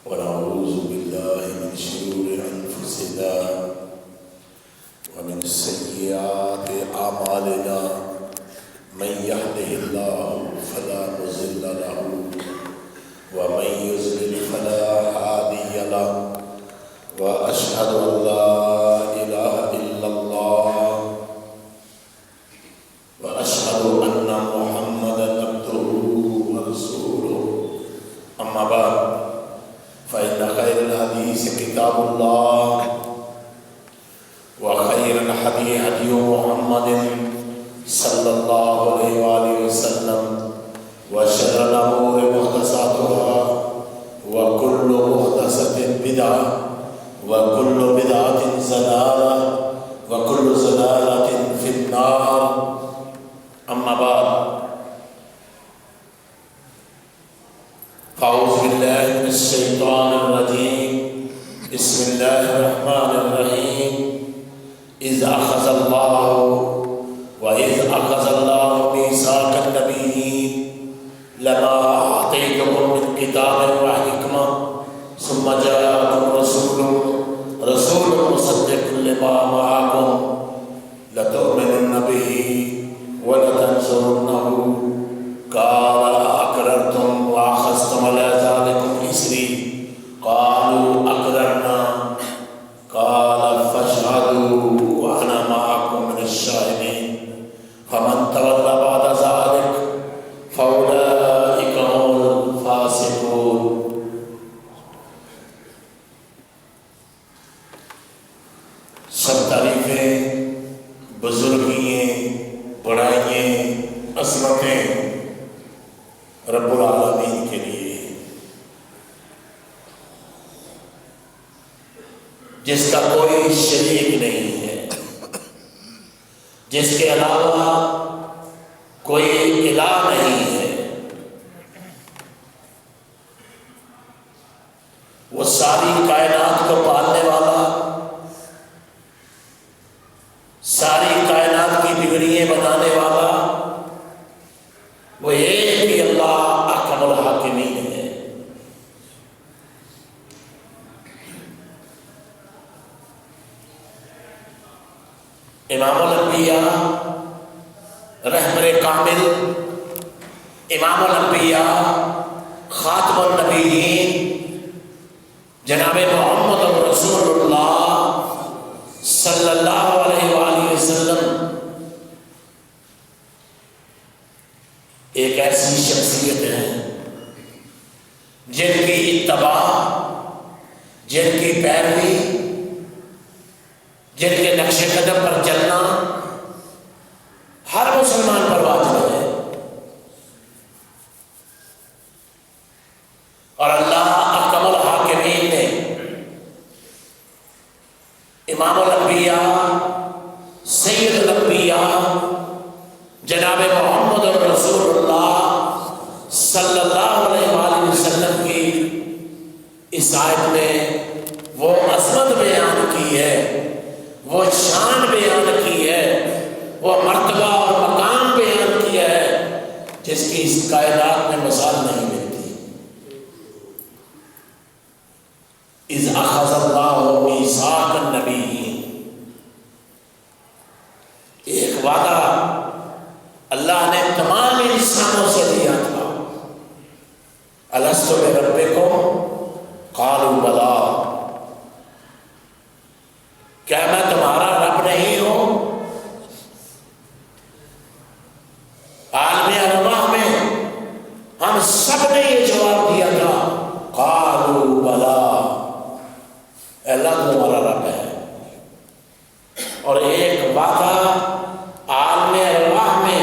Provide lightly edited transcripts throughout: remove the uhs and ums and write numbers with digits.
ونعوذ بالله من شرور أنفسنا ومن سيئات أعمالنا من يهده الله فلا مضل له ومن يضلل فلا هادي له وأشهد أن لا إله إلا الله وأشهد أن محمدا عبده ورسوله أما بعد فإن خير الحديث كتاب الله وخير الهدي هدي محمد صلى الله عليه وآله وسلم وشر الأمور محدثاتها وكل محدثة بدعة وكل بدعة ضلالة وكل ضلالة في النار أما بعد أعوذ بالله من الشيطان الرجيم بسم الله الرحمن الرحيم إذ أخذ الله ميثاق النبيين لما آتيتكم من كتاب وحكمة ثم جاءكم رسول مصدق لما معكم لتؤمنن به ولتنصرنه قال أقررتم وأخذتم على ذلكم إصري قالوا أقررنا قال فاشهدوا وأنا معكم من الشاهدين فمن تولى بعد ذلك فأولئك هم الفاسقون. سب تعریفیں، بزرگییں، بڑائییں، عظمتیں رب العالمین کے لیے، جس کا کوئی شریک نہیں ہے، جس کے علاوہ کوئی الہ نہیں ہے. وہ ساری کائنات کو پالنے والا، ساری کائنات کی بگڑیاں بنانے والا، وہ ایک ہی اللہ احکم الحاکمین ہے. امام الانبیاء، رحمت کامل، امام الانبیاء، خاتم النبیین، جناب محمد رسول اللہ صلی اللہ علیہ وآلہ وسلم ایک ایسی شخصیت ہے جن کی اتباع، جن کی پیروی، جن کے نقش قدم پر چلنا ہر مسلمان پر واجب ہے. اور اللہ احکم الحاکمین نے امام الانبیاء، سید الانبیاء، جناب محمد رسول اللہ صلی اللہ علیہ وآلہ وسلم کی اس آیت میں وہ عظمت بیان کی ہے، وہ شان بیان کی ہے، وہ مرتبہ اور مقام بیان کیا ہے جس کی اس کائنات میں مثال نہیں ملتی. اذ اخذ اللہ میثاق النبیین، ایک وعدہ اللہ نے تمام انسانوں سے دیا تھا. الست بربکم قالوا بلی، کیا میں تمہارا رب نہیں ہوں؟ عالم ارواح میں ہم سب نے یہ جواب دیا تھا، قالوا بلی، اللہ تمہارا رب ہے. اور ایک وعدہ عالم ارواح میں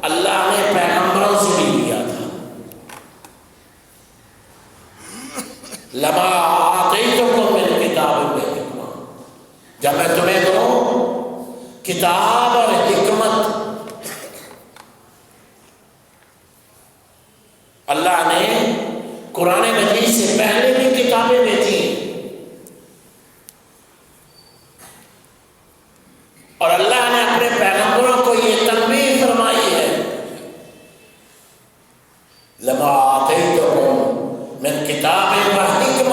اللہ نے پیغمبروں سے بھی دیا تھا، لما آتیتکم من کتاب وحکمہ، جب میں تمہیں دوں کتاب اور حکمت. اللہ نے قرآن مجید سے پہلے بھی کتابیں بھیجی اور اللہ نے اپنے پیغمبروں کو یہ تنبیہ فرمائی ہے، لما آتیتکم من کتاب و حکمہ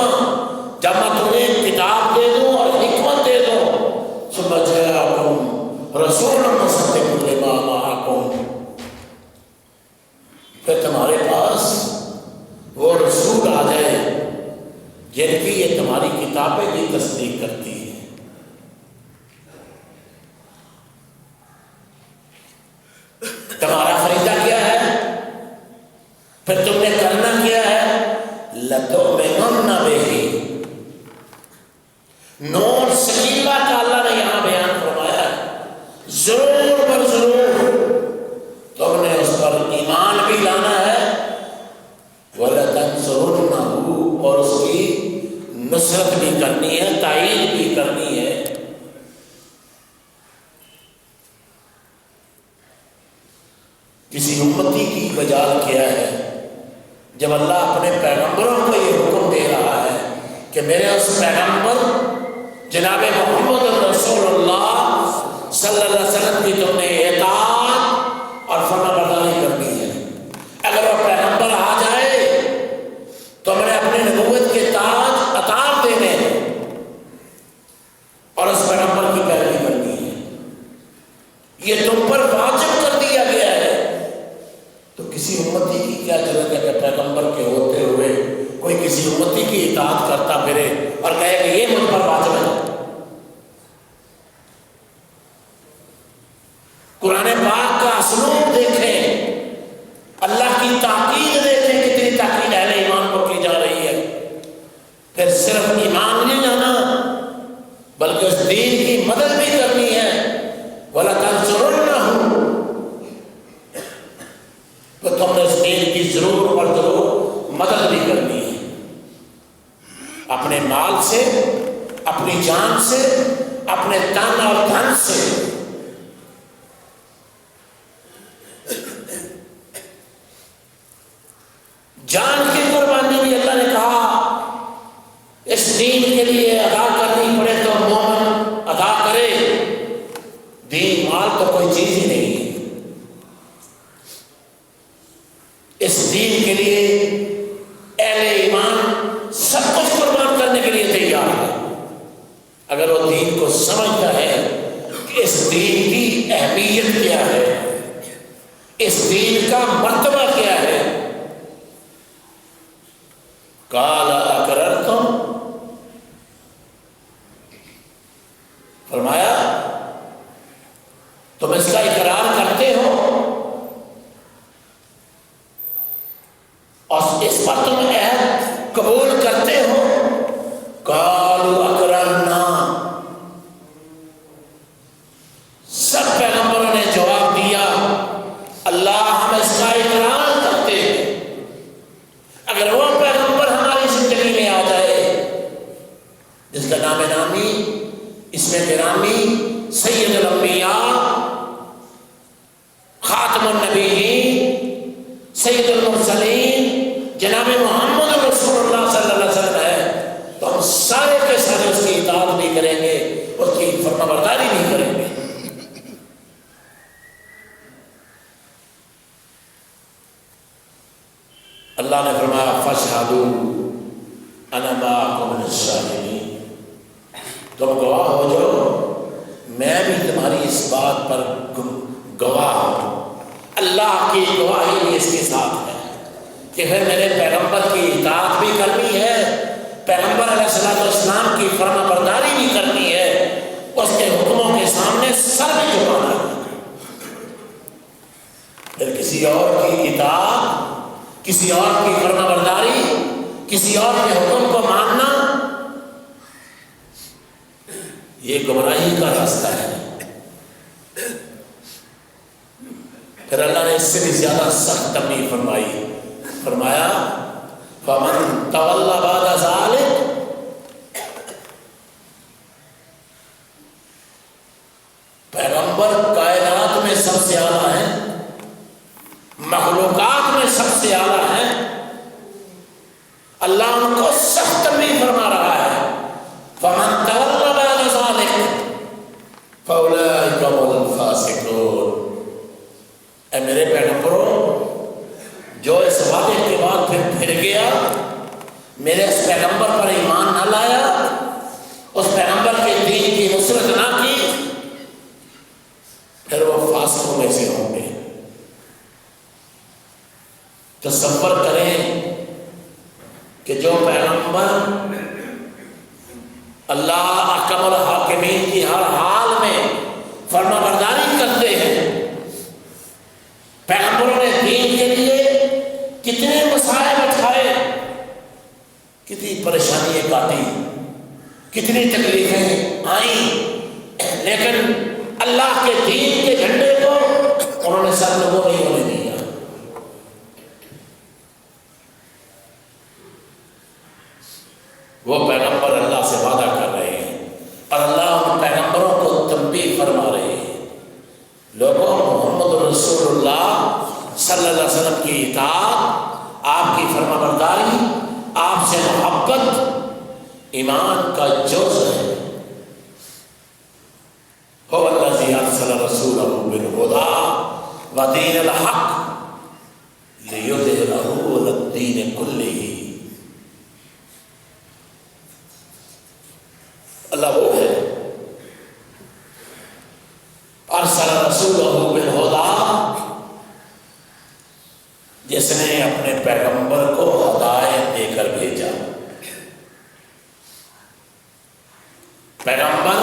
جن کی یہ تمہاری کتابیں بھی تصدیق کرتی ہیں۔ تمہارا فریضہ کیا ہے؟ پھر تم نے کرنا کیا ہے؟ لَتُؤْمِنُنَّ بِهِ، نون ثقیلہ کا اللہ نے یہاں بیان فرمایا ہے، ضرور بر ضرور تم نے اس پر ایمان بھی لانا ہے، وَلَتَنْصُرُنَّهُ، اور اس کی نصرت بھی کرنی ہے، تائید بھی کرنی ہے۔ کسی امتی کی مجال کیا ہے جب اللہ اپنے پیغمبروں کو یہ حکم دے رہا ہے کہ میرے اس پیغمبر جناب محمد رسول اللہ صلی اللہ علیہ وسلم کی تم نے اطاعت اور فرما برداری کرنی ہے۔ اگر وہ پیغمبر آ جائے تو ہم نے اپنی نبوت کے تاج اتار دینے ہیں اور اس پیغمبر کی پیروی کرنی ہے۔ یہ تم پر واجب کر دیا گیا ہے۔ تو کسی امتی کی کیا ضرورت ہے کہ پیغمبر کے ہوتے ہوئے کوئی کسی امتی کی اطاعت کرتا پھرے اور کہے کہ یہ مجھ پر واجب ہے؟ قرآن پاک کا اسلوب دیکھیں، اللہ کی تاکید دیکھیں، کتنی تاکید اہل ایمان کو کی جا رہی ہے۔ پھر صرف ایمان نہیں لانا بلکہ اس دین کی مدد بھی کرنی ہے۔ وَلَتَنْصُرُنَّهُ، تو تم نے اس دین کی ضرور اور ضرور مدد بھی کرنی ہے، اپنے مال سے، اپنی جان سے، اپنے تن اور دھن سے۔ جان کی قربانی بھی اللہ نے کہا اس دین کے لیے ادا کرنی پڑے تو مومن ادا کرے۔ دین مال تو کوئی چیز ہی نہیں ہے، اس دین کے لیے اہل ایمان سب کچھ قربان کرنے کے لیے تیار ہے، اگر وہ دین کو سمجھتا ہے کہ اس دین کی اہمیت کیا ہے، اس دین کا مرتبہ کیا ہے۔ قال اقررتم، فرمایا تم اس کا اقرار کرتے ہو اور اس پر تم عہد قبول کرتے ہو؟ قالوا اقررنا، سب پیغمبروں نے جواب دیا اللہ ہم اس کا اقرار کرتے ہیں۔ اگر وہ پیغمبر ہماری زندگی میں آ جائے جس کا نام نامی اس میں گرامی سید الانبیاء خاتم النبیین سید المرسلین جناب محمد رسول اللہ صلی اللہ علیہ وسلم ہے تو ہم سارے کے سارے اس کی اطاعت بھی کریں گے، اس کی فرما برداری بھی کریں گے۔ اللہ نے فرمایا فَاشْهَدُوا أَنَا مَعَكُمْ مِنَ الشَّاهِدِينَ، تم گواہ ہو جاؤ، میں بھی تمہاری اس بات پر گواہ ہوں۔ اللہ کی گواہی بھی اس کے ساتھ ہے کہ پھر میرے پیغمبر کی اطاعت بھی کرنی ہے، پیغمبر علیہ السلام کی فرما برداری بھی کرنی ہے، اس کے حکموں کے سامنے سر بھی جھکانا ہے۔ پھر کسی اور کی اطاعت، کسی اور کی فرما برداری، کسی اور کے حکم کو ماننا یہ گمراہی کا راستہ ہے۔ پھر اللہ نے اس سے بھی زیادہ سخت تنبیہ فرمائی، فرمایا فَمَن تَوَلَّ بَعْدَ ذَلِكَ، پیغمبر کائنات میں سب سے اعلیٰ ہیں، مخلوقات میں سب سے اعلیٰ ہیں، اللہ ان کو سخت تنبیہ فرما رہا ہے فَمَن تَوَلَّ بَعْدَ ذَلِكَ فَأُولَٰئِكَ هُمُ الْفَاسِقُونَ۔ اے میرے پیغمبروں، جو اس وعدے کے بعد پھر گیا، میرے اس پیغمبر پر ایمان نہ لایا، اس پیغمبر کے دین کی نصرت نہ کی، پھر وہ فاسقوں میں سے ہوں گے۔ تصور کریں کہ جو پیغمبر اللہ احکم الحاکمین کی ہر حال میں فرما برداری کرتے ہیں، پیغمبروں نے دین کے لیے کتنے مسائل اٹھائے، کتنی پریشانیاں کاٹی، کتنی تکلیفیں آئیں، لیکن اللہ کے دین کے جھنڈے کو انہوں نے سر لوگوں نہیں ہونے دیا۔ وہ پیغمبر اللہ سے وعدہ کر رہے ہیں اور اللہ ان پیغمبروں کو تنبیہ فرما رہے ہیں، لوگوں محمد رسول اللہ صلی اللہ علیہ وسلم کی اطاعت، آپ کی فرما برداری، آپ سے محبت ایمان کا جز ہے۔ هو الذی ارسل رسولہ بالہدی ودین الحق لیظہرہ علی الدین کلہ۔ اللہ وہ ہے ارسل رسولہ بالہدی، جس نے اپنے پیغمبر کو ہدایت دے کر بھیجا۔ پیغمبر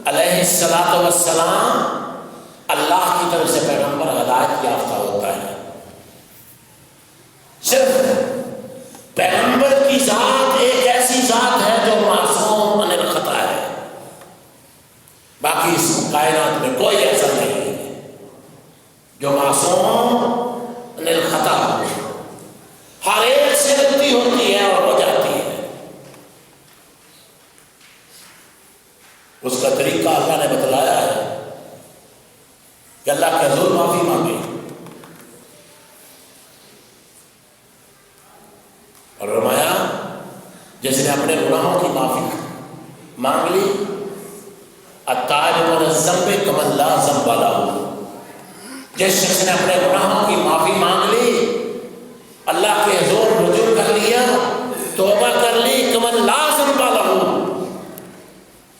علیہ السلام اللہ کی طرف سے پیغمبر ہدایت یافتہ ہوتا ہے۔ صرف پیغمبر کی ذات ایک ایسی ذات ہے جو معصوم عن الخطا ہے، باقی اس کائنات میں کوئی ایسا نہیں ہے جو معصوم عن الخطا ہو۔ ہر ایک سے غلطی ہوتی ہے اور ہو جاتی ہے، اس کا طریقہ اللہ نے بتلایا ہے کہ اللہ کے حضور معافی مانگے اور فرمایا جس نے اپنے گناہوں کی معافی مانگ لی، التائب من الذنب کمن لا ذنب لہ، جس شخص نے اپنے گناہوں کی معافی مانگ لی، اللہ کے حضور رجوع کر لیا، توبہ کر لی، کمن لا ذنب لہ،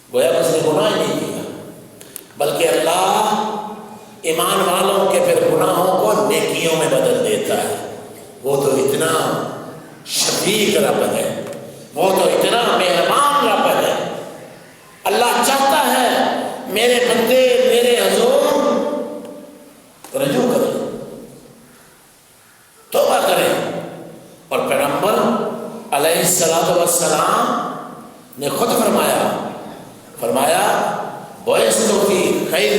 گویا اس نے گناہ ہی نہیں کیا، بلکہ اللہ ایمان والوں کے پھر گناہوں کو نیکیوں میں بدل دیتا ہے۔ وہ تو اتنا شفیق رب ہے، وہ تو اتنا مہربان رب ہے۔ اللہ چاہتا ہے میرے بندے میرے حضور رجوع کریں، توبہ کریں، اور پیغمبر علیہ السلام نے خود فرمایا بعثت فی خیر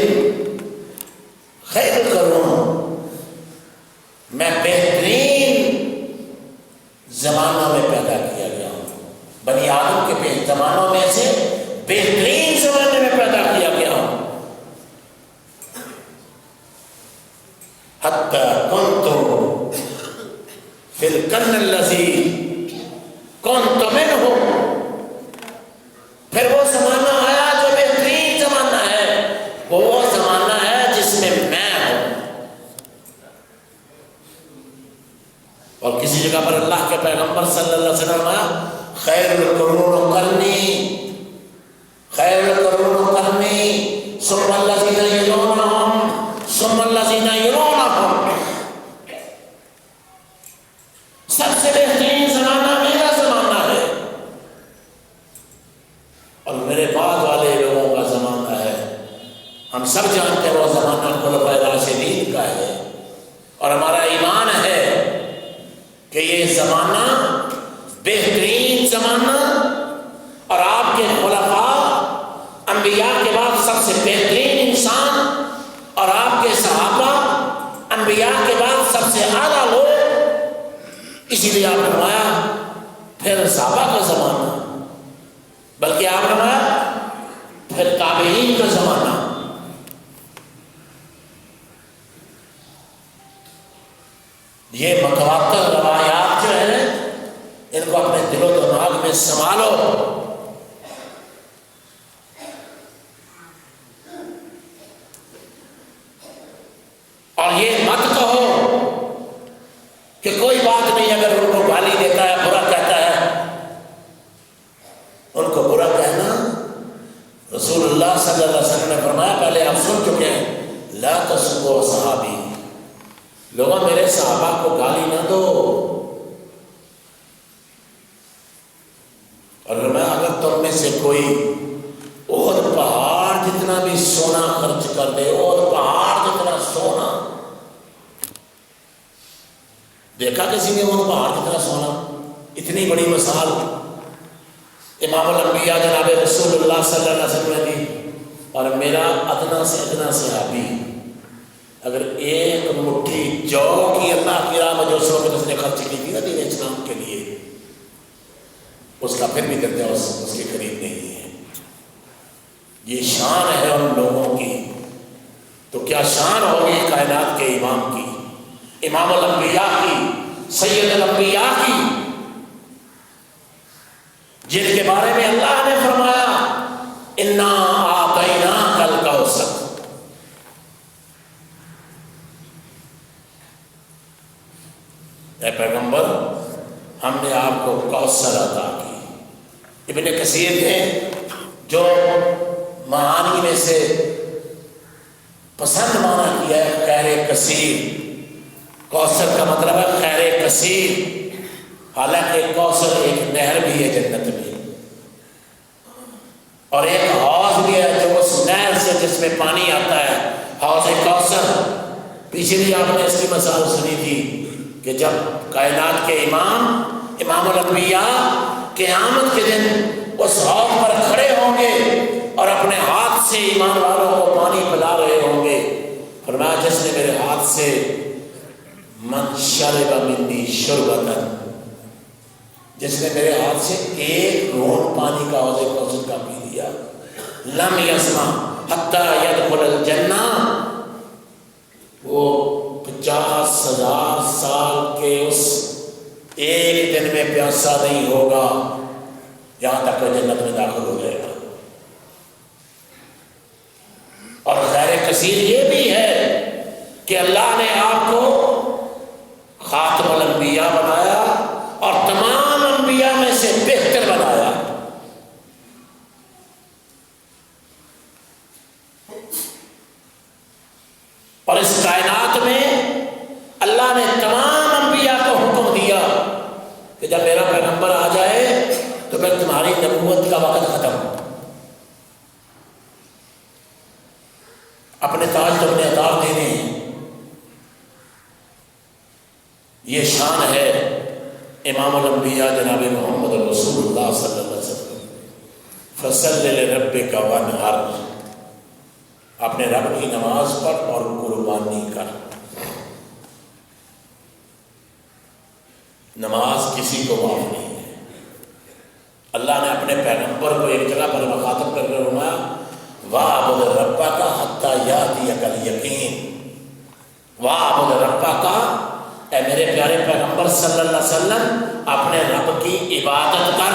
القرون، میں بہترین زمانوں میں پیدا کیا گیا ہوں، بنی آدم کے زمانوں میں سے بہترین زمانے میں پیدا کیا گیا ہوں۔ حتی کنت فی القرن الذی کنت منہ، پھر وہ زمانہ آیا جو بہترین زمانہ ہے، وہ زمانہ ہے جس میں میں ہوں۔ اور کسی جگہ پر اللہ کے پیغمبر صلی اللہ علیہ وسلم خیر القرون قرنی، خیر القرون قرنی ثم الذین یلونہم ثم الذین یلونہم، سب سے بہترین زمانہ میرا زمانہ ہے اور میرے بعد والے لوگوں کا زمانہ ہے۔ ہم سب جانتے ہیں وہ زمانہ خلفائے راشدین کا ہے، اور ہمارا ایمان ہے کہ یہ زمانہ بہترین زمانہ، اور آپ کے خلفاء انبیاء کے بعد سب سے بہترین انسان، اور آپ کے صحابہ انبیاء کے بعد سب سے اعلیٰ لوگ، اسی لیے آپ نے فرمایا پھر صحابہ کا زمانہ، بلکہ آپ نے فرمایا پھر تابعین کا زمانہ۔ یہ متواتر روایات جو ہیں ان کو اپنے دل و دماغ میں سنبھالو، اور یہ مت کہو کہ کوئی بات نہیں، اگر ان کو گالی دیتا ہے برا کہتا ہے، ان کو برا کہنا رسول اللہ صلی اللہ علیہ وسلم نے فرمایا پہلے آپ سن چکے ہیں، لا تسبوا صحابی، لوگوں میرے صحابہ کو گالی نہ دو، اور فرمایا اگر تم میں سے کوئی اور پہاڑ جتنا بھی سونا خرچ کر دے، اور پہاڑ جتنا سونا، دیکھا کسی نے وہ پہاڑ جتنا سونا؟ اتنی بڑی مثال امام الانبیاء جناب رسول اللہ صلی اللہ علیہ وسلم نے دی. اور میرا ادنا سے ادنا صحابی اگر ایک مٹھی جو کی اللہ کی راہ میں جو سو میں اس نے خرچ کی تھی نا دین اسلام کے لیے، اس کا پھر بھی درجہ اس کے قریب نہیں ہے. یہ شان ہے ان لوگوں کی، تو کیا شان ہوگی کائنات کے امام کی، امام الانبیاء کی، سید الانبیاء کی، جن کے بارے میں اللہ نے فرمایا انا اعطیناک الکوثر. اے پیغمبر ہم نے آپ کو کوثر عطا کی. ابن کثیر نے جو معانی میں سے پسند مانا کیا ہے خیر کثیر، کوثر کا مطلب ہے خیر کثیر، حالانکہ کوثر ایک نہر بھی ہے جنت میں، اور ایک حوض بھی ہے جو اس نہر سے جس میں پانی آتا ہے، حوض کوثر. پیچھے بھی آپ نے اس کی مثال سنی تھی کہ جب کائنات کے امام الانبیاء قیامت کے دن اس حوض پر کھڑے ہوں گے اور اپنے ہاتھ سے ایمان والوں کو پانی پلا رہے ہوں گے. فرمایا جس نے میرے ہاتھ سے من شرب منی شربتا، جس نے میرے ہاتھ سے ایک گھونٹ پانی کا حوض کوثر کا پی لیا، لم یسمع حتی یدخل الجنہ، وہ 50,000 سال کے اس ایک دن میں پیاسا نہیں ہوگا یہاں تک کہ جنت میں داخل ہو جائے گا. اور خیر کثیر یہ بھی ہے کہ اللہ نے آپ کو خاتم الانبیاء بنایا اور تمام انبیاء میں سے بہتر بنایا. اور اس کائنات میں اللہ نے تمام انبیاء کو حکم دیا کہ جب میرا پیغمبر آ جائے تو پھر تمہاری نبوت کا وقت ختم، اپنے تاج تم نے اتار دینے ہیں. یہ شان ہے امام الانبیاء جناب محمد رسول اللہ صلی اللہ علیہ وسلم. فصل لربک وانحر، اپنے رب کی نماز پڑھ اور قربانی کر. نماز کسی کو معاف نہیں ہے. اللہ نے اپنے پیغمبر کو ایک جگہ پر مخاطب کر کے فرمایا وَاعْبُدْ رَبَّكَ حَتَّى يَأْتِيَكَ الْيَقِينُ. وَاعْبُدْ رَبَّكَ، اے میرے پیارے پیغمبر صلی اللہ علیہ وسلم اپنے رب کی عبادت کر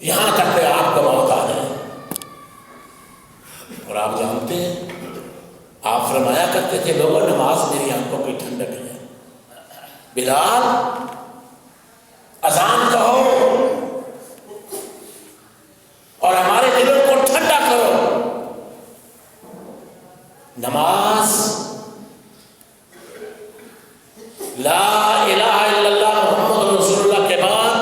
یہاں تک کہ آپ کو موت آ جائے. اور آپ جانتے ہیں آپ فرمایا کرتے تھے لوگوں نماز میری آنکھوں کی ٹھنڈک ہے. بلال اذان کہو اور ہمارے دلوں کو ٹھنڈا کرو. نماز لا الہ الا اللہ محمد رسول اللہ کے بعد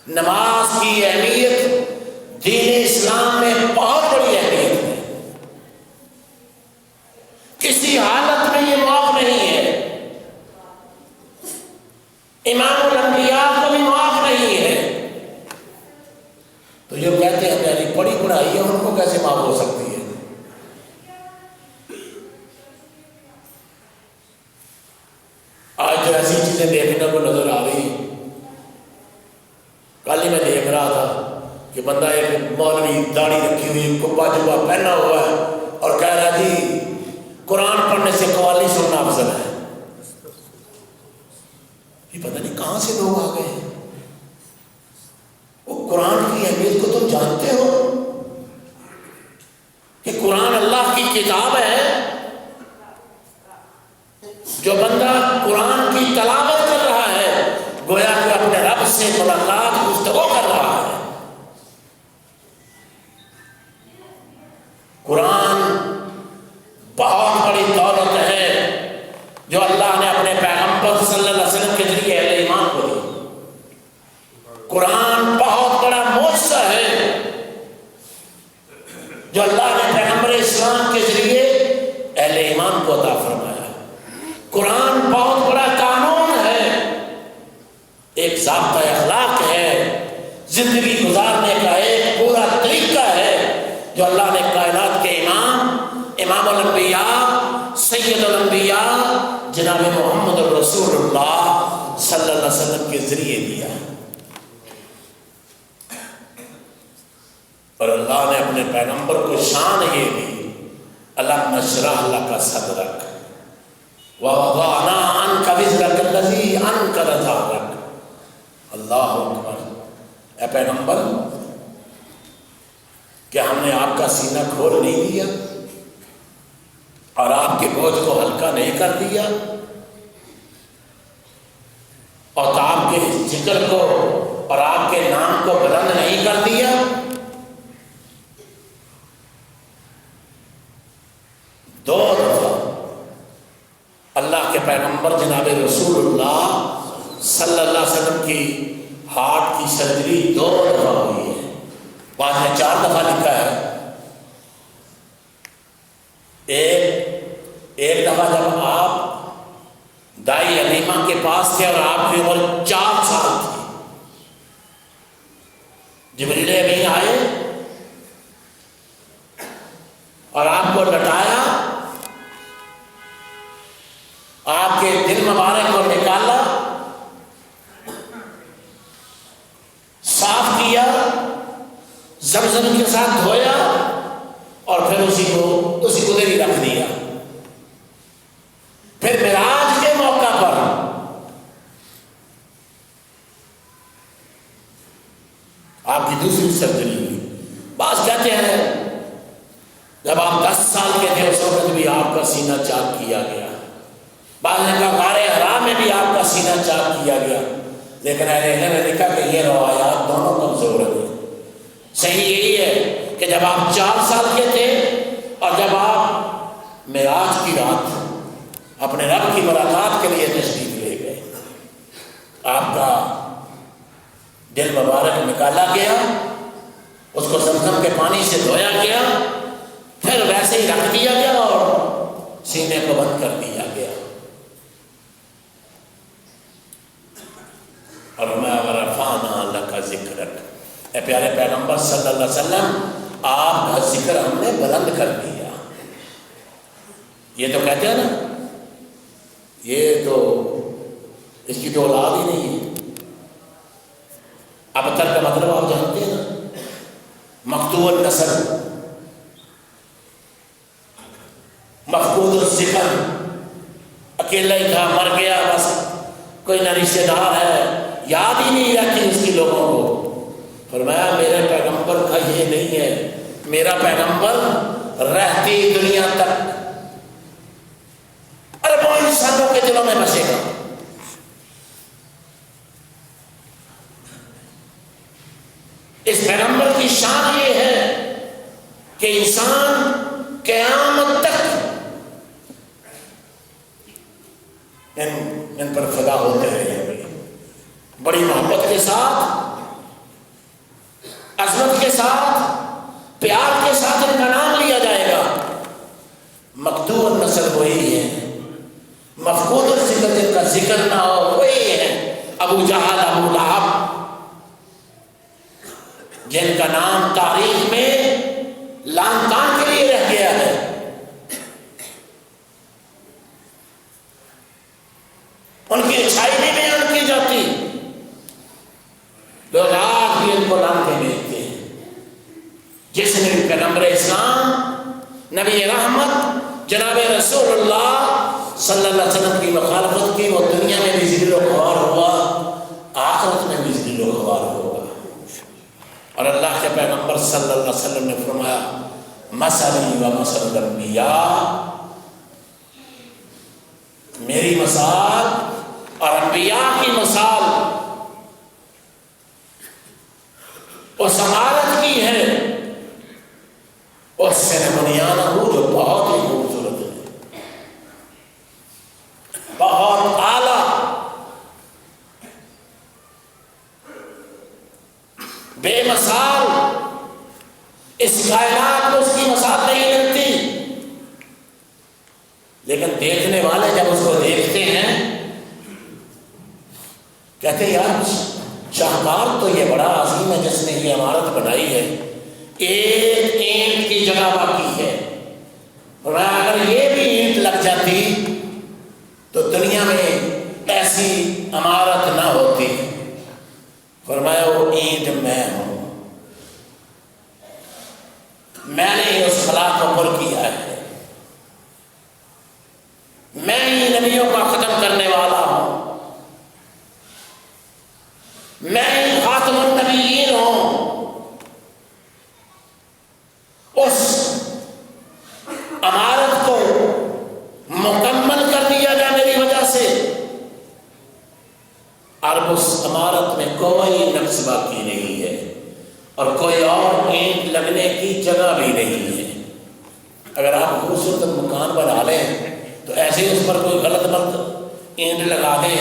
نماز کی اہمیت دین اسلام میں بہت بڑی اہمیت ہے. کسی حالت میں یہ معاف نہیں ہے. امام الانبیاء کو بھی معاف نہیں ہے. تو جو کہتے ہیں میری بڑی پڑھائی ہے ان کو کیسے معاف ہو سکتی ہے؟ آج جو ایسی چیزیں دیکھنے کو نظر آ رہی ہیں. کل ہی میں دیکھ رہا تھا کہ بندہ ایک مولوی داڑھی رکھی ہوئی کپا جبا پہنا ہوا ہے اور کہہ رہا جی قرآن پڑھنے سے قوالی سننا افضل ہے. یہ پتہ نہیں کہاں سے لوگ آ گئے ہیں. وہ قرآن کی اہمیت کو تم جانتے ہو کہ قرآن اللہ کی کتاب ہے. جو بندہ قرآن کی تلاوت کر رہا ہے گویا کہ اپنے رب سے ملاقات گفتگو کر رہا ہے. قرآن بہت بڑی دولت ہے جو اللہ نے اپنے پیغمبر صلی اللہ علیہ وسلم کے ذریعے اہل ایمان کو دی. ایک ضابطہ اخلاق ہے، زندگی گزارنے کا ایک پورا طریقہ ہے جو اللہ نے کائنات کے امام الانبیاء سید الانبیاء جناب محمد رسول اللہ صلی اللہ علیہ وسلم کے ذریعے دیا. اور اللہ نے اپنے پیغمبر کو شان یہ دی، الم نشرح لک صدرک ووضعنا عنک وزرک الذی انقض ظہرک. اللہ اکبر. اے پیغمبر، کیا ہم نے آپ کا سینہ کھول نہیں دیا اور آپ کے بوجھ کو ہلکا نہیں کر دیا اور آپ کے ذکر کو اور آپ کے نام کو بلند نہیں کر دیا؟ دو دفعہ اللہ کے پیغمبر جناب رسول اللہ صلی اللہ علیہ وسلم کی ہارٹ کی سرجری 2 دفعہ ہوئی ہے. بعد میں 4 دفعہ لکھا ہے. ایک دفعہ جب آپ دائی حلیمہ کے پاس تھے اور آپ کی عمر 4 سال تھی، جبریل امین آئے اور آپ کو لٹایا، آپ کے دل مبارک کو نکالا، صاف کیا، زمزم کے ساتھ دھویا اور پھر اسی کو ادھر ہی رکھ دیا. پھر معراج کے موقع پر آپ کی دوسری سرجری ہوئی. بعض کہتے ہیں جب آپ 10 سال کے تھے اس وقت بھی آپ کا سینہ چاک کیا گیا. بعض نے کہا غار حرا میں بھی آپ کا سینہ چاک کیا گیا. لیکن اہل علم نے لکھا کہ یہ روایات دونوں کمزور ہیں. صحیح یہی ہے کہ جب آپ 4 سال کے تھے اور جب آپ معراج کی رات اپنے رب کی ملاقات کے لیے تشریف لے گئے، آپ کا دل مبارک نکالا گیا، اس کو زمزم کے پانی سے دھویا گیا، پھر ویسے ہی رکھ دیا گیا اور سینے کو بند کر دیا گیا. اور میں ورفعنا لک ذکرک، اے پیارے پیغمبر صلی اللہ علیہ وسلم، آپ کا ذکر ہم نے بلند کر دیا. یہ تو کہتے ہیں نا، یہ تو اس کی تو اولاد ہی نہیں ہے. ابتر کا مطلب آپ جانتے ہیں نا، مقطوع النسل، مفقود الذکر، اکیلا ہی تھا، مر گیا، بس کوئی نہ رشتے دار ہے، یاد ہی نہیں رہتی اس کی لوگوں کو. فرمایا میرے پیغمبر کا یہ نہیں ہے، میرا پیغمبر رہتی دنیا تک اربوں انسانوں کے دلوں میں بسے گا. اس پیغمبر کی شان یہ ہے کہ انسان قیامت تک ان پر فدا ہوتے رہے. بڑی محبت کے ساتھ، عظمت کے ساتھ، پیار کے ساتھ ان کا نام لیا جائے گا. مقطوع النسل وہی ہے، مفقود الذکر جن کا ذکر نہ ہو وہی ہے. ابو جہل، ابو لہب، جن کا نام تاریخ میں لان تان کے لیے رہ گیا ہے. ان کی اچھائی بھی بیان کی جاتی، لوگ آج بھی ان کو لانتے بھیجتے ہیں. جس نے پیغمبر اسلام نبی رحمت جناب رسول اللہ صلی اللہ علیہ وسلم کی مخالفت کی، وہ دنیا میں بھی ذلیل و خوار ہوا، آخرت میں بھی ذلیل و خوار ہوگا. اور اللہ کے پیغمبر صلی اللہ علیہ وسلم نے فرمایا مثلی و مثل الانبیاء، میری مثال اور انبیاء کی مثال اس عمارت کی ہے، اس سے بنیان ہو جو بہت ہی خوبصورت ہے، بہت اعلیٰ، بے مثال. اس کائنات کو اس کی مثال نہیں ملتی، لیکن دیکھنے والے جب اس کو دیکھتے ہیں کہتے ہیں یار شاہکار تو یہ بڑا عظیم ہے جس نے یہ عمارت بنائی ہے، ایک اینٹ کی جگہ باقی ہے، اور اگر یہ بھی اینٹ لگ جاتی تو دنیا میں ایسی عمارت نہ ہوتی۔ فرمایا وہ اینٹ میں ہوں، میں نے اس خلا کو پر کیا ہے، میں ہی نبیوں کا ختم کرنے والا ہوں، میں ہی خاتم النبیین ہوں۔ اس عمارت کو مکمل کر دیا گیا میری وجہ سے، اور اس عمارت میں کوئی نقص باقی نہیں ہے اور کوئی اور اینٹ لگنے کی جگہ بھی نہیں ہے۔ اگر آپ خوبصورت مکان بنا لیں تو ایسے ہی اس پر کوئی غلط ملت اینٹ لگا دیں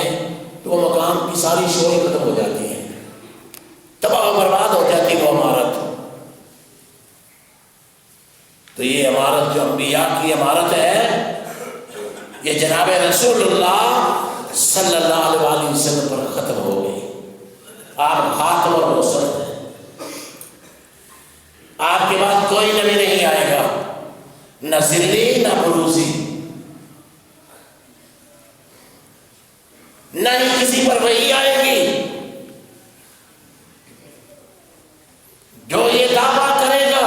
تو وہ مکان کی ساری شوری ختم ہو جاتی ہے، تباہ و برباد ہو جاتی وہ عمارت۔ تو یہ عمارت جو انبیاء کی عمارت ہے، یہ جناب رسول اللہ صلی اللہ علیہ وسلم پر ختم ہو گئی۔ آپ خاتم الرسل ہیں، آپ کے بعد کوئی نبی نہیں آئے گا، نہ ذلی نہ بروزی، نہ ہی کسی پر وحی آئے گی۔ جو یہ دعویٰ کرے گا،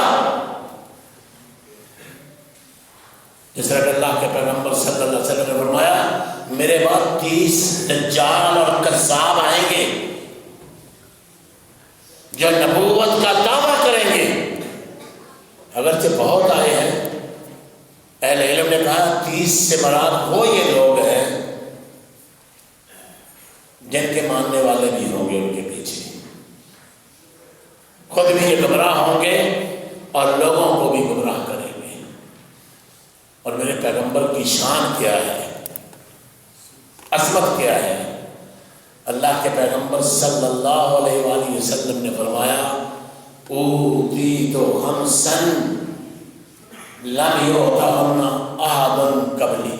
جس طرح کہ اللہ کے پیغمبر صلی اللہ علیہ وسلم نے فرمایا میرے بعد 30 دجال اور کذاب آئیں گے جو نبوت کا دعویٰ کریں گے۔ اگرچہ بہت آئے ہیں، اہل علم نے کہا 30 سے مراد وہ یہ لوگ ہیں جن کے ماننے والے بھی ہوں گے ان کے پیچھے، خود بھی یہ گمراہ ہوں گے اور لوگوں کو بھی گمراہ کریں گے۔ اور میرے پیغمبر کی شان کیا ہے، عظمت کیا ہے؟ اللہ کے پیغمبر صلی اللہ علیہ وآلہ وسلم نے فرمایا اوتیت خمسا لم یؤتہن احد قبلی،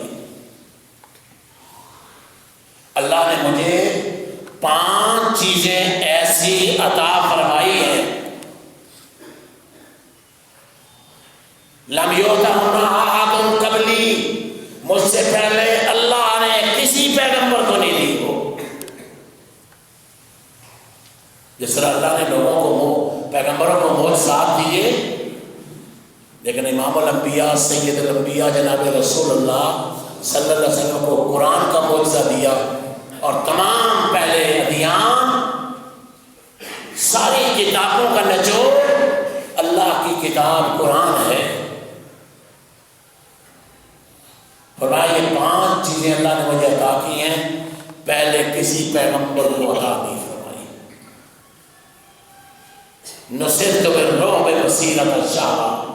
اللہ نے مجھے 5 چیزیں ایسی عطا فرمائی ہیں، لم یؤتہن احد قبلی، مجھ سے پہلے اللہ نے کسی پیغمبر کو نہیں دی ہو۔ جس طرح اللہ نے لوگوں کو پیغمبروں کو معجزات دیے، لیکن امام الانبیاء سید الانبیاء جناب رسول اللہ صلی اللہ علیہ وسلم کو قرآن کا معجزہ دیا، اور تمام پہلے ادیان ساری کتابوں کا نچوڑ اللہ کی کتاب قرآن ہے۔ فرمایا یہ 5 چیزیں اللہ نے مجھے عطا کی ہیں، پہلے کسی پیغمبر کو عطا نہیں فرمائی۔ نصرت بالرعب مسیرۃ الشہر،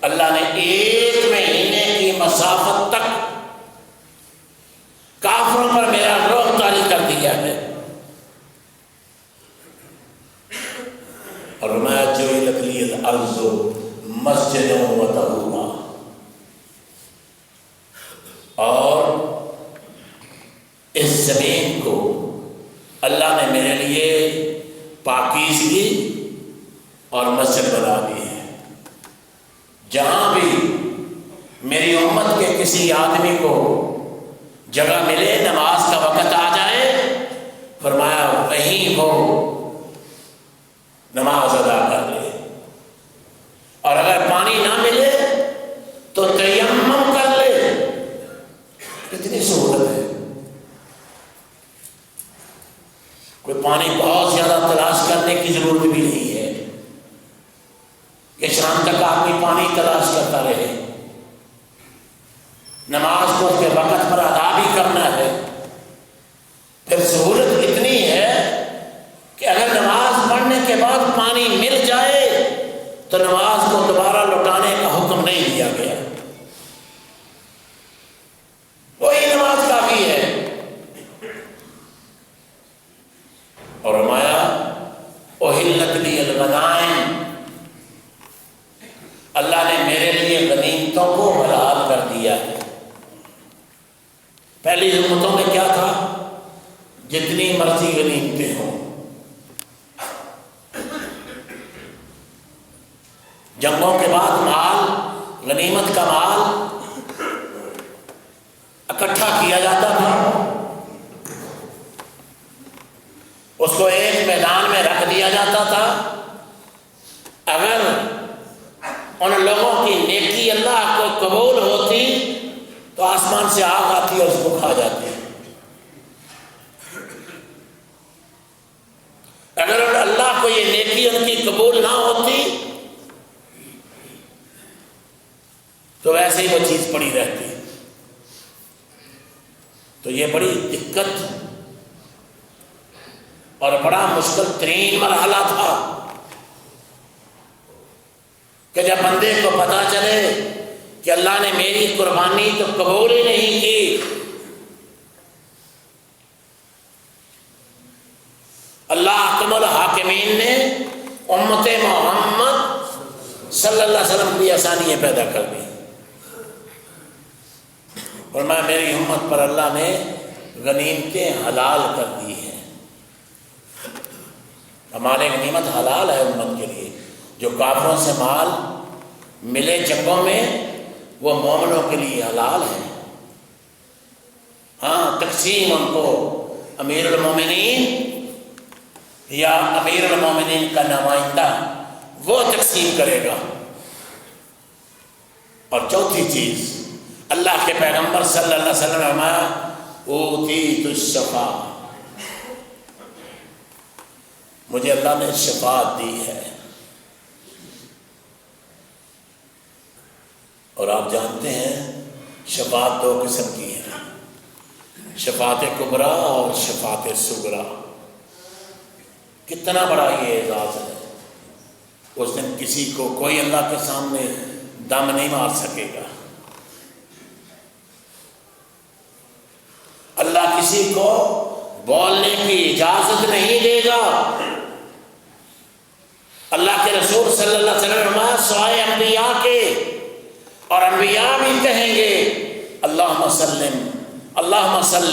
اللہ نے 1 مہینے کی مسافت تک کافروں پر میرا رعب طاری کر دیا ہے۔ اور فرمایا جعلت لی الارض مسجدا وطہورا، اور اس زمین کو اللہ نے میرے لیے پاکیزگی اور مسجد بنا دی ہے۔ جہاں بھی میری امت کے کسی آدمی کو جگہ ملے، نماز کا وقت آ جائے، فرمایا وہیں وہ نماز ادا کر لے، اور اگر پانی نہ ملے تو تیمم کر لے۔ کتنی سہولت ہے، کوئی پانی بہت زیادہ تلاش کرنے کی ضرورت بھی نہیں ہے کہ شام تک آدمی پانی تلاش کرتا رہے، نماز کو اس کے وقت پر ادا بھی کرنا ہے۔ پھر سہولت اتنی ہے کہ اگر نماز پڑھنے کے بعد پانی مل جائے تو نماز کو دوبارہ لوٹانے کا حکم نہیں دیا گیا، وہی نماز کافی ہے۔ اور فرمایا احلت لی الغنائم، اللہ نے میرے لیے غنیمتوں کو حلال کر دیا ہے۔ پہلی امتوں میں کیا تھا؟ مرضی غنیمتیں ہوں. جنگوں کے بعد مال، غنیمت کا مال اکٹھا کیا جاتا تھا، اس کو ایک میدان میں رکھ دیا جاتا تھا. اگر ان لوگوں کی نیکی اللہ کو قبول ہوتی تو آسمان سے آگ آتی اور اس کو کھا جاتی. اگر اللہ کو یہ نیکی ان کی قبول نہ ہوتی تو ویسے ہی وہ چیز پڑی رہتی. تو یہ بڑی دقت اور بڑا مشکل ترین مرحلہ تھا کہ جب بندے کو پتا چلے کہ اللہ نے میری قربانی تو قبول ہی نہیں کی، اللہ حکم الحاکمین نے امت محمد صلی اللہ علیہ وسلم کی آسانیاں پیدا کر دی. اور میری امت پر اللہ نے غنیمتیں حلال کر دی ہیں. ہمارے غنیمت حلال ہے امت کے لیے. جو کافروں سے مال ملے جنگوں میں وہ مومنوں کے لیے حلال ہے. ہاں، تقسیم ان کو امیر المومنین یا امیر المومنین کا نمائندہ وہ تقسیم کرے گا. اور چوتھی چیز، اللہ کے پیغمبر صلی اللہ علیہ وسلم نے فرمایا اوتیت الشفاء، مجھے اللہ نے شفاعت دی ہے. اور آپ جانتے ہیں شفاعت دو قسم کی ہے، شفاعت کبریٰ اور شفاعت صغریٰ. کتنا بڑا یہ اعزاز ہے. اس دن کسی کو کوئی اللہ کے سامنے دم نہیں مار سکے گا. اللہ کسی کو بولنے کی اجازت نہیں دے گا. اللہ کے رسول صلی اللہ علیہ وسلم سوائے انبیاء کے، اور انبیاء بھی کہیں گے اللہم سلم اللہم سلم